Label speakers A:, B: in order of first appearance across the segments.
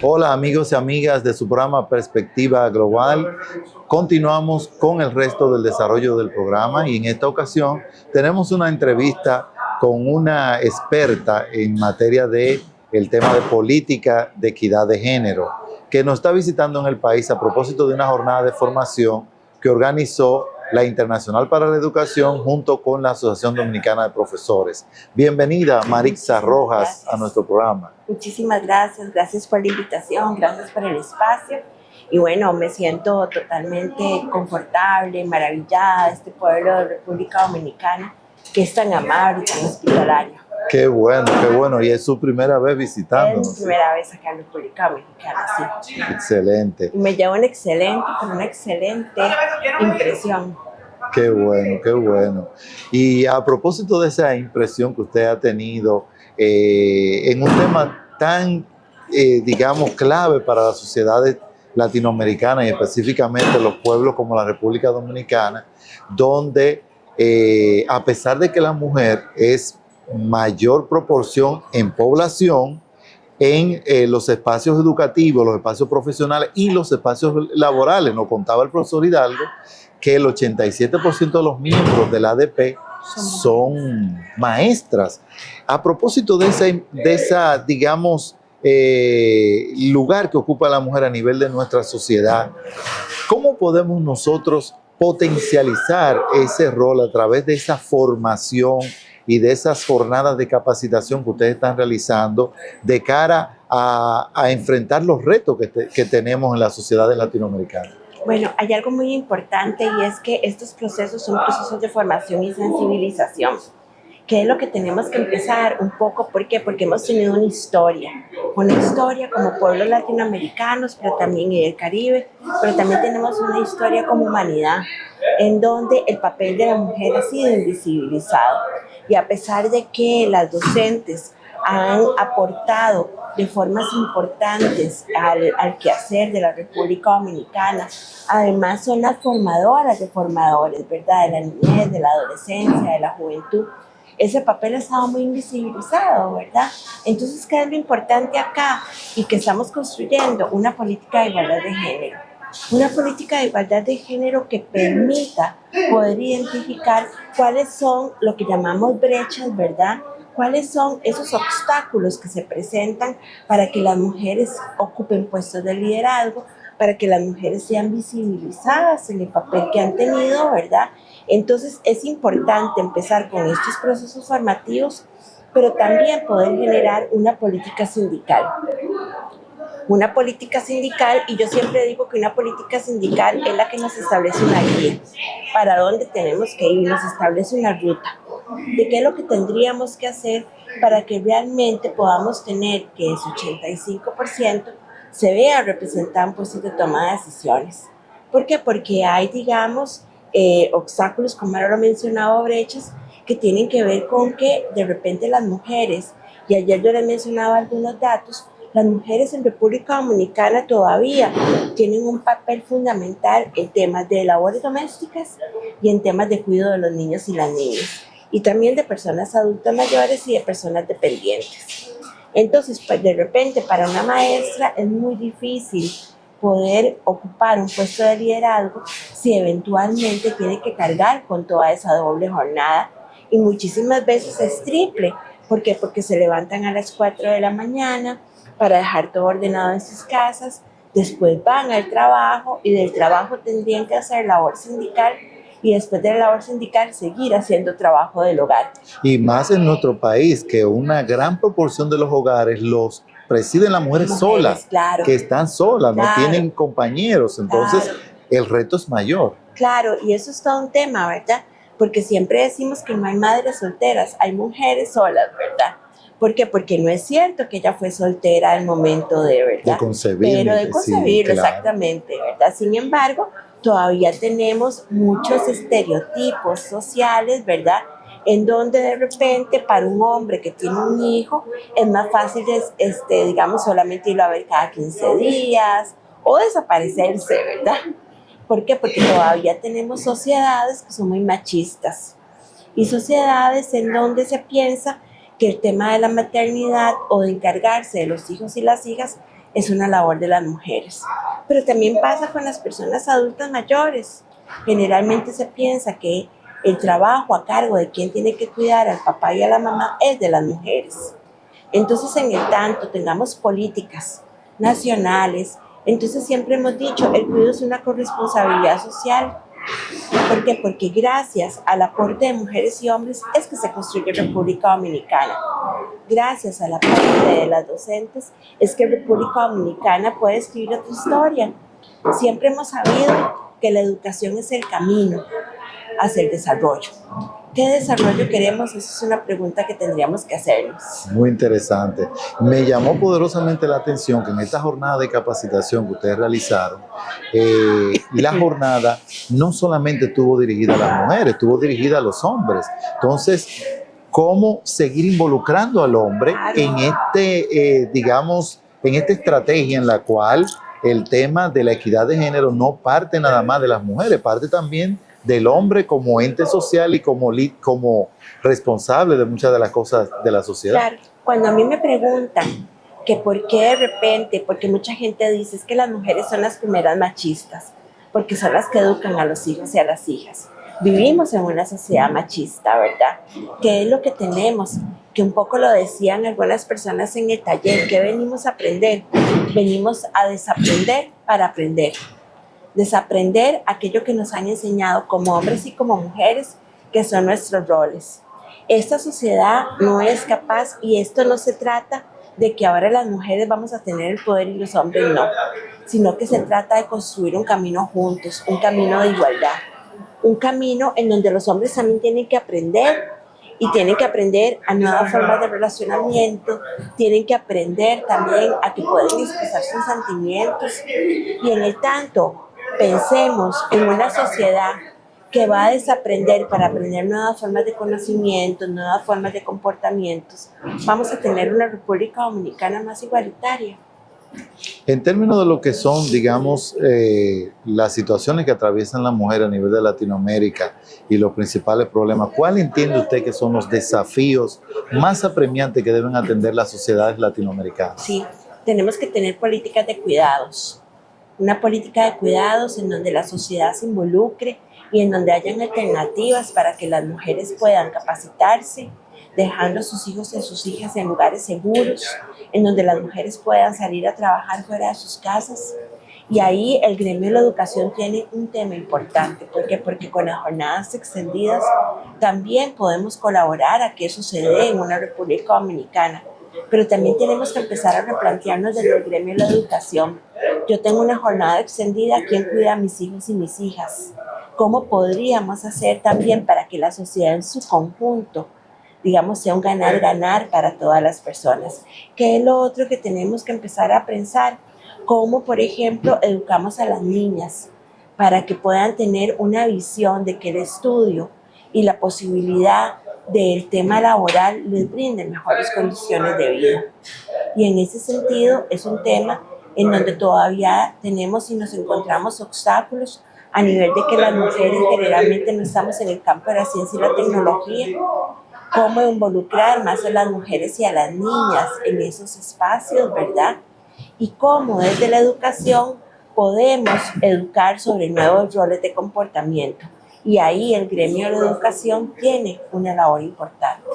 A: Hola amigos y amigas de su programa Perspectiva Global. Continuamos con el resto del desarrollo del programa y en esta ocasión tenemos una entrevista con una experta en materia de el tema de política de equidad de género, que nos está visitando en el país a propósito de una jornada de formación que organizó la Internacional para la Educación junto con la Asociación Dominicana de Profesores. Bienvenida, Marixa Rojas, a nuestro programa.
B: Muchísimas gracias, gracias por la invitación, gracias por el espacio. Y bueno, me siento totalmente confortable, maravillada de este pueblo de República Dominicana que es tan amable y tan hospitalario.
A: Qué bueno. Y es su primera vez visitándonos.
B: Es mi primera vez acá en República Dominicana, sí.
A: Excelente.
B: Y me llevo una excelente impresión.
A: Qué bueno. Y a propósito de esa impresión que usted ha tenido en un tema tan, digamos, clave para las sociedades latinoamericanas y específicamente los pueblos como la República Dominicana, donde a pesar de que la mujer es mayor proporción en población, en los espacios educativos, los espacios profesionales y los espacios laborales. Nos contaba el profesor Hidalgo que el 87% de los miembros del ADP son maestras. A propósito de esa digamos, lugar que ocupa la mujer a nivel de nuestra sociedad, ¿cómo podemos nosotros potencializar ese rol a través de esa formación y de esas jornadas de capacitación que ustedes están realizando de cara a enfrentar los retos que tenemos en las sociedades latinoamericanas?
B: Bueno, hay algo muy importante y es que estos procesos son procesos de formación y sensibilización, que es lo que tenemos que empezar un poco. ¿Por qué? Porque hemos tenido una historia como pueblos latinoamericanos, pero también en el Caribe, pero también tenemos una historia como humanidad, en donde el papel de la mujer ha sido invisibilizado. Y a pesar de que las docentes han aportado de formas importantes al quehacer de la República Dominicana, además son las formadoras de formadores, ¿verdad? De la niñez, de la adolescencia, de la juventud. Ese papel ha estado muy invisibilizado, ¿verdad? Entonces, ¿qué es lo importante acá? Y que estamos construyendo una política de igualdad de género. Una política de igualdad de género que permita poder identificar cuáles son lo que llamamos brechas, ¿verdad? ¿Cuáles son esos obstáculos que se presentan para que las mujeres ocupen puestos de liderazgo, para que las mujeres sean visibilizadas en el papel que han tenido, ¿verdad? Entonces es importante empezar con estos procesos formativos, pero también poder generar una política sindical. Una política sindical, y yo siempre digo que una política sindical es la que nos establece una guía para dónde tenemos que ir, nos establece una ruta de qué es lo que tendríamos que hacer para que realmente podamos tener que ese 85% se vea representado en puestos de toma de decisiones. ¿Por qué? Porque hay, digamos, obstáculos, como ahora lo mencionaba, brechas, que tienen que ver con que de repente las mujeres, y ayer yo les mencionaba algunos datos, las mujeres en República Dominicana todavía tienen un papel fundamental en temas de labores domésticas y en temas de cuidado de los niños y las niñas, y también de personas adultas mayores y de personas dependientes. Entonces, pues de repente para una maestra es muy difícil poder ocupar un puesto de liderazgo si eventualmente tiene que cargar con toda esa doble jornada, y muchísimas veces es triple. ¿Por qué? Porque se levantan a las 4 de la mañana para dejar todo ordenado en sus casas, después van al trabajo y del trabajo tendrían que hacer labor sindical y después de la labor sindical seguir haciendo trabajo del hogar.
A: Y más en nuestro país, que una gran proporción de los hogares los presiden las mujeres solas,
B: claro,
A: que están solas,
B: claro,
A: no tienen compañeros, entonces
B: claro,
A: el reto es mayor.
B: Claro, y eso es todo un tema, ¿verdad? Porque siempre decimos que no hay madres solteras, hay mujeres solas, ¿verdad? ¿Por qué? Porque no es cierto que ella fue soltera al momento de, ¿verdad?
A: De concebir.
B: Pero de concebirlo, sí, claro, exactamente, ¿verdad? Sin embargo, todavía tenemos muchos estereotipos sociales, ¿verdad? En donde de repente para un hombre que tiene un hijo es más fácil, digamos, solamente irlo a ver cada 15 días o desaparecerse, ¿verdad? ¿Por qué? Porque todavía tenemos sociedades que son muy machistas y sociedades en donde se piensa que el tema de la maternidad o de encargarse de los hijos y las hijas es una labor de las mujeres. Pero también pasa con las personas adultas mayores. Generalmente se piensa que el trabajo a cargo de quien tiene que cuidar al papá y a la mamá es de las mujeres. Entonces, en el tanto tengamos políticas nacionales, entonces siempre hemos dicho, el cuidado es una corresponsabilidad social. ¿Por qué? Porque gracias al aporte de mujeres y hombres es que se construye República Dominicana. Gracias al aporte de las docentes es que República Dominicana puede escribir otra historia. Siempre hemos sabido que la educación es el camino hacia el desarrollo. ¿Qué desarrollo queremos? Esa es una pregunta que tendríamos que hacernos.
A: Muy interesante. Me llamó poderosamente la atención que en esta jornada de capacitación que ustedes realizaron, la jornada no solamente estuvo dirigida a las mujeres, estuvo dirigida a los hombres. Entonces, ¿cómo seguir involucrando al hombre en digamos, en esta estrategia en la cual el tema de la equidad de género no parte nada más de las mujeres, parte también del hombre como ente social y como responsable de muchas de las cosas de la sociedad?
B: Claro, cuando a mí me preguntan que por qué de repente, porque mucha gente dice es que las mujeres son las primeras machistas, porque son las que educan a los hijos y a las hijas. Vivimos en una sociedad machista, ¿verdad? ¿Qué es lo que tenemos? Que un poco lo decían algunas personas en el taller, que venimos a aprender. Venimos a desaprender para aprender. Desaprender aquello que nos han enseñado como hombres y como mujeres, que son nuestros roles. Esta sociedad no es capaz, y esto no se trata de que ahora las mujeres vamos a tener el poder y los hombres no, sino que se trata de construir un camino juntos, un camino de igualdad, un camino en donde los hombres también tienen que aprender y tienen que aprender a nuevas formas de relacionamiento, tienen que aprender también a que pueden expresar sus sentimientos, y en el tanto pensemos en una sociedad que va a desaprender para aprender nuevas formas de conocimiento, nuevas formas de comportamientos, vamos a tener una República Dominicana más igualitaria.
A: En términos de lo que son, digamos, las situaciones que atraviesan las mujeres a nivel de Latinoamérica y los principales problemas, ¿cuál entiende usted que son los desafíos más apremiantes que deben atender las sociedades latinoamericanas?
B: Sí, tenemos que tener políticas de cuidados, una política de cuidados en donde la sociedad se involucre y en donde hayan alternativas para que las mujeres puedan capacitarse, dejando a sus hijos y a sus hijas en lugares seguros, en donde las mujeres puedan salir a trabajar fuera de sus casas. Y ahí el gremio de la educación tiene un tema importante. ¿Por qué? Porque con las jornadas extendidas también podemos colaborar a que eso se dé en una República Dominicana. Pero también tenemos que empezar a replantearnos desde el gremio de la educación. Yo tengo una jornada extendida, ¿quién cuida a mis hijos y mis hijas? ¿Cómo podríamos hacer también para que la sociedad en su conjunto, digamos, sea un ganar-ganar para todas las personas? ¿Qué es lo otro que tenemos que empezar a pensar? ¿Cómo, por ejemplo, educamos a las niñas para que puedan tener una visión de que el estudio y la posibilidad del tema laboral les brinden mejores condiciones de vida? Y en ese sentido es un tema en donde todavía tenemos y nos encontramos obstáculos a nivel de que las mujeres generalmente no estamos en el campo de la ciencia y la tecnología. Cómo involucrar más a las mujeres y a las niñas en esos espacios, ¿verdad? Y cómo desde la educación podemos educar sobre nuevos roles de comportamiento. Y ahí el gremio de la educación tiene una labor importante.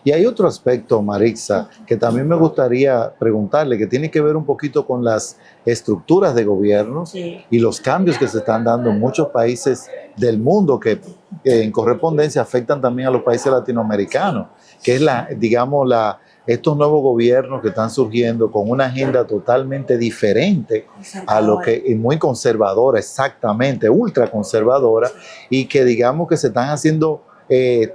A: Y hay otro aspecto, Marixa, que también me gustaría preguntarle, que tiene que ver un poquito con las estructuras de gobierno, sí, y los cambios que se están dando en muchos países del mundo que en correspondencia afectan también a los países latinoamericanos, que es estos nuevos gobiernos que están surgiendo con una agenda totalmente diferente a lo que es muy conservadora, exactamente, ultra conservadora, y que digamos que se están haciendo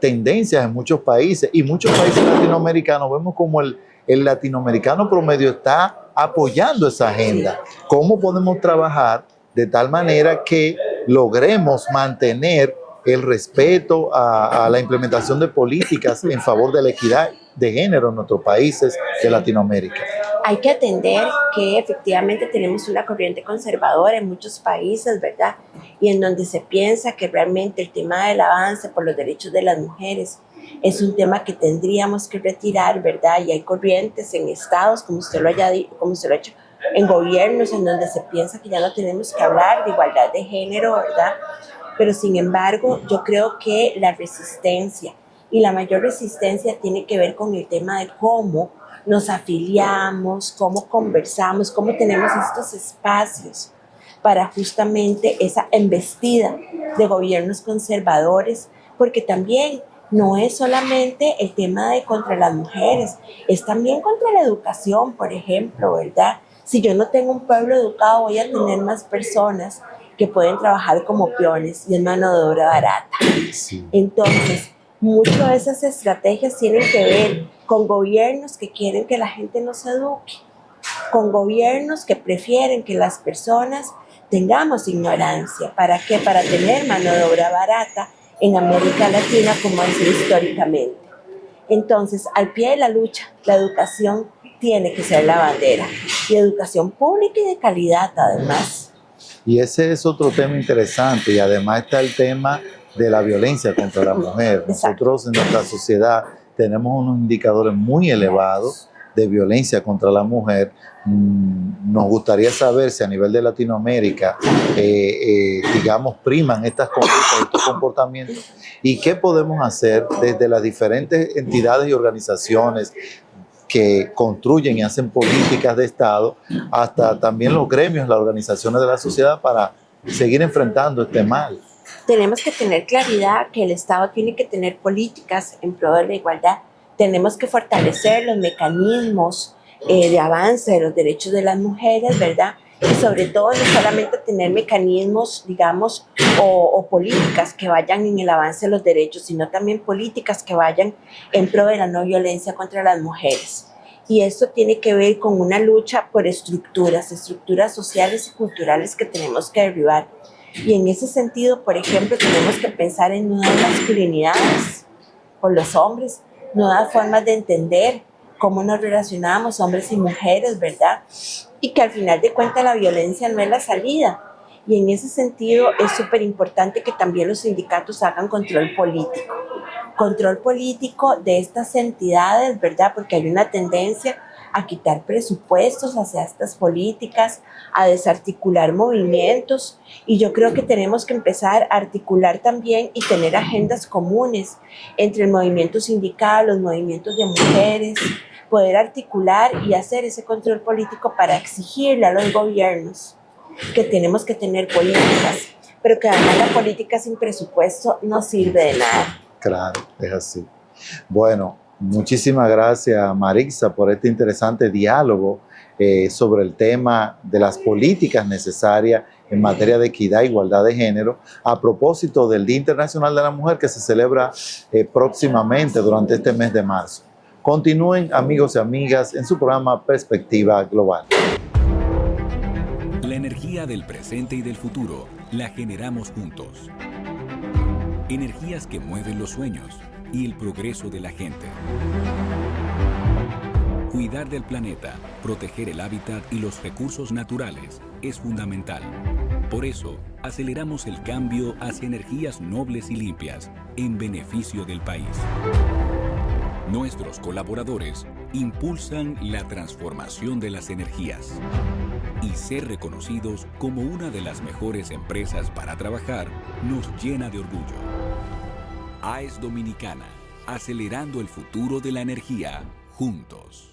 A: tendencias en muchos países, y muchos países latinoamericanos vemos como el latinoamericano promedio está apoyando esa agenda. ¿Cómo podemos trabajar de tal manera que logremos mantener el respeto a la implementación de políticas en favor de la equidad de género en nuestros países de Latinoamérica?
B: Hay que atender que efectivamente tenemos una corriente conservadora en muchos países, ¿verdad? Y en donde se piensa que realmente el tema del avance por los derechos de las mujeres es un tema que tendríamos que retirar, ¿verdad? Y hay corrientes en estados, como usted lo ha hecho en gobiernos en donde se piensa que ya no tenemos que hablar de igualdad de género, ¿verdad? Pero sin embargo, yo creo que la resistencia y la mayor resistencia tiene que ver con el tema de cómo nos afiliamos, cómo conversamos, cómo tenemos estos espacios para justamente esa embestida de gobiernos conservadores, porque también no es solamente el tema de contra las mujeres, es también contra la educación, por ejemplo, ¿verdad? Si yo no tengo un pueblo educado, voy a tener más personas que pueden trabajar como peones y es mano de obra barata.
A: Sí.
B: Entonces, muchas de esas estrategias tienen que ver con gobiernos que quieren que la gente no se eduque, con gobiernos que prefieren que las personas tengamos ignorancia. ¿Para qué? Para tener mano de obra barata en América Latina, como es históricamente. Entonces, al pie de la lucha, la educación tiene que ser la bandera. Y educación pública y de calidad, además.
A: Y ese es otro tema interesante y además está el tema de la violencia contra la mujer.
B: Exacto.
A: Nosotros en nuestra sociedad tenemos unos indicadores muy elevados de violencia contra la mujer. Nos gustaría saber si a nivel de Latinoamérica, digamos, priman estas conductas, estos comportamientos y qué podemos hacer desde las diferentes entidades y organizaciones que construyen y hacen políticas de Estado, hasta también los gremios, las organizaciones de la sociedad para seguir enfrentando este mal.
B: Tenemos que tener claridad que el Estado tiene que tener políticas en pro de la igualdad. Tenemos que fortalecer los mecanismos de avance de los derechos de las mujeres, ¿verdad? Y sobre todo no solamente tener mecanismos, digamos, o políticas que vayan en el avance de los derechos, sino también políticas que vayan en pro de la no violencia contra las mujeres. Y esto tiene que ver con una lucha por estructuras sociales y culturales que tenemos que derribar. Y en ese sentido, por ejemplo, tenemos que pensar en nuevas masculinidades con los hombres, nuevas formas de entender cómo nos relacionamos hombres y mujeres, ¿verdad? Y que al final de cuentas la violencia no es la salida. Y en ese sentido es súper importante que también los sindicatos hagan control político de estas entidades, ¿verdad? Porque hay una tendencia a quitar presupuestos hacia estas políticas, a desarticular movimientos, y yo creo que tenemos que empezar a articular también y tener agendas comunes entre el movimiento sindical, los movimientos de mujeres, poder articular y hacer ese control político para exigirle a los gobiernos que tenemos que tener políticas, pero que además la política sin presupuesto no sirve de nada.
A: Claro, es así. Bueno, muchísimas gracias, Marixa, por este interesante diálogo sobre el tema de las políticas necesarias en materia de equidad e igualdad de género, a propósito del Día Internacional de la Mujer que se celebra próximamente durante este mes de marzo. Continúen, amigos y amigas, en su programa Perspectiva Global.
C: La energía del presente y del futuro la generamos juntos. Energías que mueven los sueños y el progreso de la gente. Cuidar del planeta, proteger el hábitat y los recursos naturales es fundamental. Por eso, aceleramos el cambio hacia energías nobles y limpias en beneficio del país. Nuestros colaboradores impulsan la transformación de las energías y ser reconocidos como una de las mejores empresas para trabajar nos llena de orgullo. AES Dominicana, acelerando el futuro de la energía juntos.